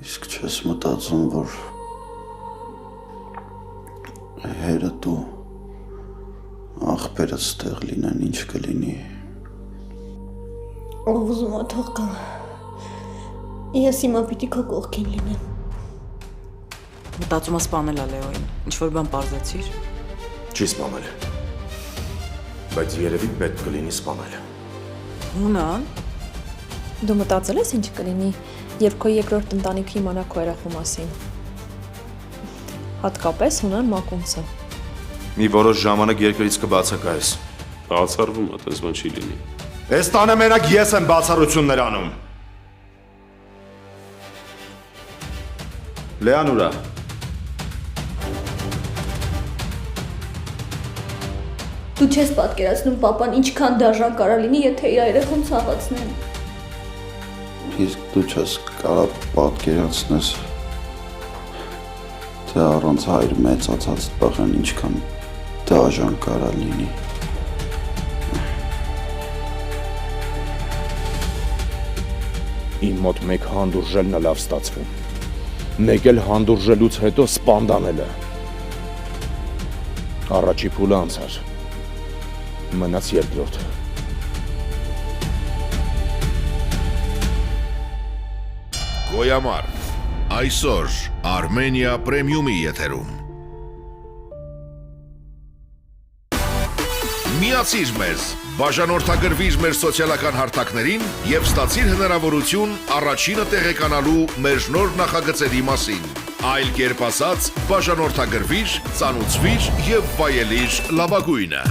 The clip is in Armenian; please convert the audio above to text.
Իսկ չես մտածում, որ հերդ ու աղբերդ ստեղ լինեն, ինչ կլինի։ Ով ուզում է թող գա։ Ես հիմա պիտի քո կողքին լինեմ։ Մտածում ես սպանել Լեոին, ինչ-որ բան պարզեցիր։ Չի սպանել։ Բայց երևի պետք կլինի սպանել։ Հունան։ Դու մտածել ես ինչ կլինի, երբ քո երկրորդ ընտանիքը իմանա քո երախու մասին։ Հատկապես Հունան Մակունցը։ Մի որոշ ժամանակ երկրից կբացակայես։ Բացառվում է, այդպես բան չի լինի։ Այս տանը մենակ ես եմ բացառություններ անում։ Լեան ուրա։ Դու չես պատկերացնում պապան ինչքան դաժան կարա լինի, եթե իր երեխան ցավացնեն։ Իսկ դու չես կարող պատկերացնես, թե առանց հայր մեծացած տղան ինչքան դաժան կարա լինի։ Իմ մոտ մեկ հանդուրժելն է լավ ստացվում։ Մեկ էլ հանդուրժելուց հետո սպանդանելը։ Առաջի փուլը անցար։ Մնաց երկրորդը։ Գոյամար, այսօր Արմենիա պրեմիումի եթերում։ Միացիր մեզ, բաժանորդագրվիր մեր սոցիալական հարթակներին և ստացիր հնարավորություն առաջինը տեղեկանալու մեր նոր նախագծերի մասին։ Այլ կերպ ասած, բաժանորդագրվիր, ծանուցվիր և վայելիր լավագույնը։